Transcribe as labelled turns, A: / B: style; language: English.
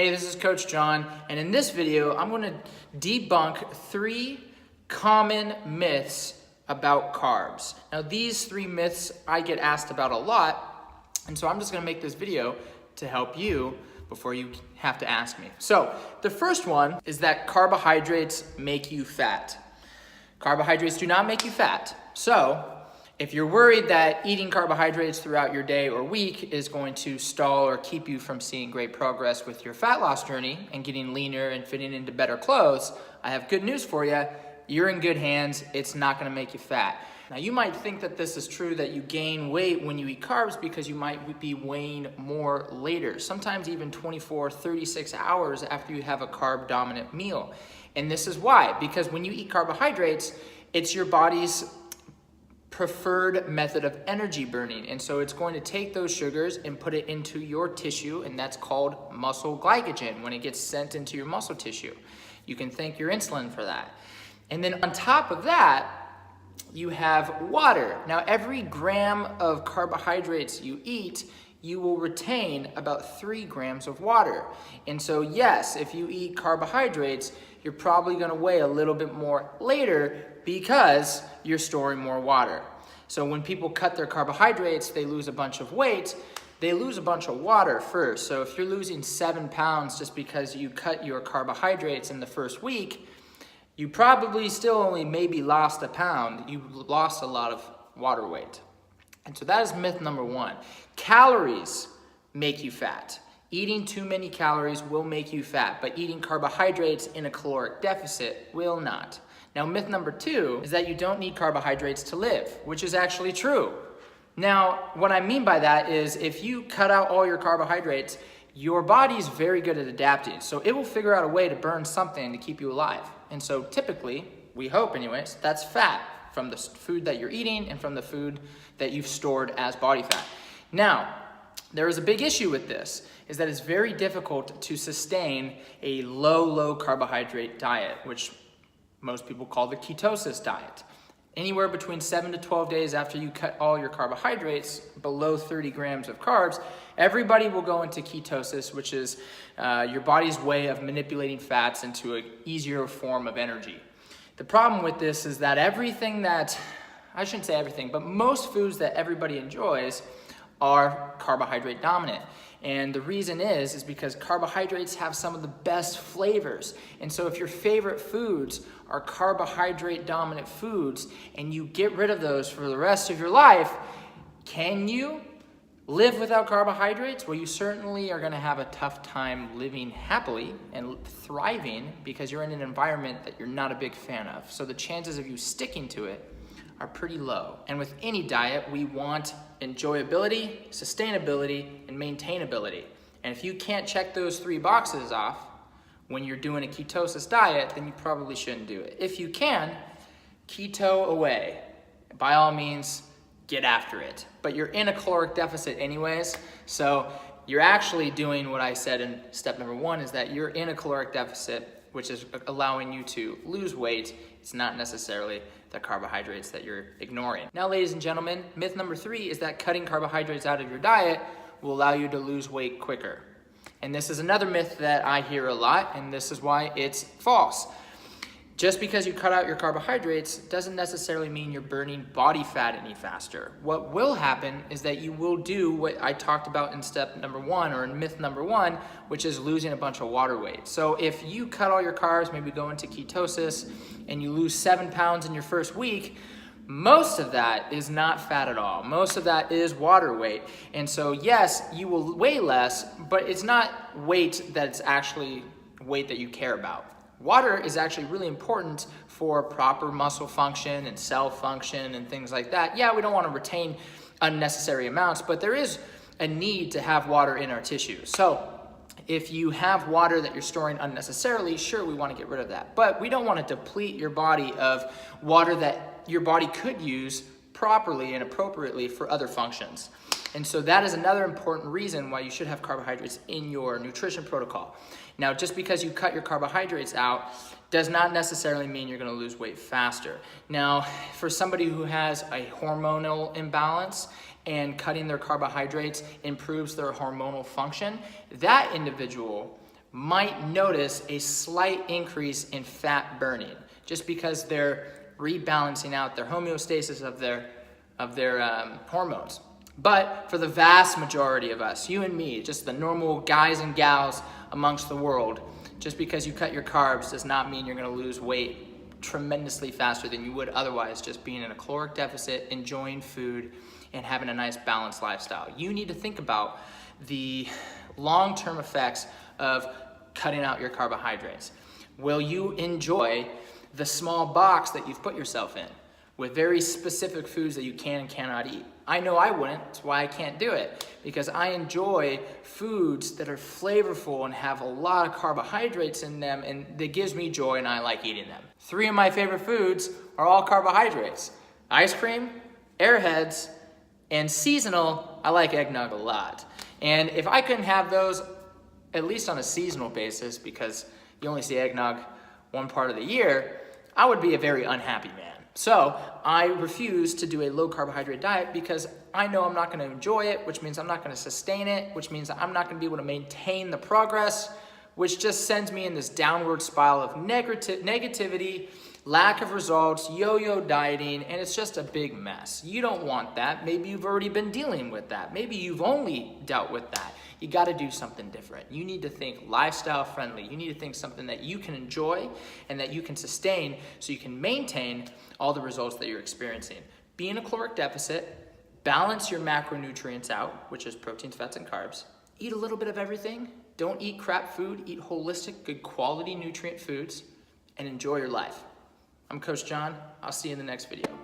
A: Hey, this is Coach John, and in this video, I'm going to debunk 3 common myths about carbs. Now, these 3 myths I get asked about a lot, and so I'm just going to make this video to help you before you have to ask me. So, the first one is that carbohydrates make you fat. Carbohydrates do not make you fat. So, if you're worried that eating carbohydrates throughout your day or week is going to stall or keep you from seeing great progress with your fat loss journey and getting leaner and fitting into better clothes, I have good news for you. You're in good hands. It's not going to make you fat. Now, you might think that this is true, that you gain weight when you eat carbs because you might be weighing more later, sometimes even 24, 36 hours after you have a carb-dominant meal. And this is why, because when you eat carbohydrates, it's your body's preferred method of energy burning. And so it's going to take those sugars and put it into your tissue, and that's called muscle glycogen when it gets sent into your muscle tissue. You can thank your insulin for that. And then on top of that, you have water. Now, every gram of carbohydrates you eat, you will retain about 3 grams of water. And so yes, if you eat carbohydrates, you're probably gonna weigh a little bit more later because you're storing more water. So when people cut their carbohydrates, they lose a bunch of weight, they lose a bunch of water first. So if you're losing 7 pounds just because you cut your carbohydrates in the first week, you probably still only maybe lost a pound. You lost a lot of water weight. And so that is myth number 1. Calories make you fat. Eating too many calories will make you fat, but eating carbohydrates in a caloric deficit will not. Now, myth number 2 is that you don't need carbohydrates to live, which is actually true. Now, what I mean by that is if you cut out all your carbohydrates, your body's very good at adapting. So it will figure out a way to burn something to keep you alive. And so typically, we hope anyways, that's fat from the food that you're eating and from the food that you've stored as body fat. Now, there is a big issue with this, is that it's very difficult to sustain a low carbohydrate diet, which most people call the ketosis diet. Anywhere between 7 to 12 days after you cut all your carbohydrates below 30 grams of carbs, everybody will go into ketosis, which is your body's way of manipulating fats into an easier form of energy. The problem with this is that I shouldn't say everything, but most foods that everybody enjoys are carbohydrate dominant. And the reason is because carbohydrates have some of the best flavors. And so if your favorite foods are carbohydrate dominant foods and you get rid of those for the rest of your life, can you live without carbohydrates? Well, you certainly are gonna have a tough time living happily and thriving because you're in an environment that you're not a big fan of. So the chances of you sticking to it are pretty low. And with any diet, we want enjoyability, sustainability, and maintainability. And if you can't check those 3 boxes off when you're doing a ketosis diet, then you probably shouldn't do it. If you can, keto away. By all means, get after it. But you're in a caloric deficit anyways, so you're actually doing what I said in step number 1, is that you're in a caloric deficit, which is allowing you to lose weight. It's not necessarily the carbohydrates that you're ignoring. Now, ladies and gentlemen, myth number 3 is that cutting carbohydrates out of your diet will allow you to lose weight quicker. And this is another myth that I hear a lot, and this is why it's false. Just because you cut out your carbohydrates doesn't necessarily mean you're burning body fat any faster. What will happen is that you will do what I talked about in step number 1 or in myth number 1, which is losing a bunch of water weight. So if you cut all your carbs, maybe go into ketosis, and you lose 7 pounds in your first week, most of that is not fat at all. Most of that is water weight. And so yes, you will weigh less, but it's not weight that's actually weight that you care about. Water is actually really important for proper muscle function and cell function and things like that. Yeah, we don't want to retain unnecessary amounts, but there is a need to have water in our tissue. So if you have water that you're storing unnecessarily, sure, we want to get rid of that. But we don't want to deplete your body of water that your body could use properly and appropriately for other functions. And so that is another important reason why you should have carbohydrates in your nutrition protocol. Now, just because you cut your carbohydrates out does not necessarily mean you're going to lose weight faster. Now, for somebody who has a hormonal imbalance and cutting their carbohydrates improves their hormonal function, that individual might notice a slight increase in fat burning just because they're rebalancing out their homeostasis of their hormones. But for the vast majority of us, you and me, just the normal guys and gals amongst the world, just because you cut your carbs does not mean you're going to lose weight tremendously faster than you would otherwise just being in a caloric deficit, enjoying food, and having a nice balanced lifestyle. You need to think about the long-term effects of cutting out your carbohydrates. Will you enjoy the small box that you've put yourself in with very specific foods that you can and cannot eat? I know I wouldn't. That's why I can't do it, because I enjoy foods that are flavorful and have a lot of carbohydrates in them, and that gives me joy and I like eating them. 3 of my favorite foods are all carbohydrates: ice cream, Airheads, and seasonal. I like eggnog a lot. And if I couldn't have those, at least on a seasonal basis, because you only see eggnog one part of the year, I would be a very unhappy man. So I refuse to do a low carbohydrate diet because I know I'm not going to enjoy it, which means I'm not going to sustain it, which means I'm not going to be able to maintain the progress, which just sends me in this downward spiral of negativity, lack of results, yo-yo dieting, and it's just a big mess. You don't want that. Maybe you've already been dealing with that. Maybe you've only dealt with that. You got to do something different. You need to think lifestyle friendly. You need to think something that you can enjoy and that you can sustain so you can maintain all the results that you're experiencing. Be in a caloric deficit, balance your macronutrients out, which is proteins, fats, and carbs. Eat a little bit of everything. Don't eat crap food. Eat holistic, good quality nutrient foods and enjoy your life. I'm Coach John. I'll see you in the next video.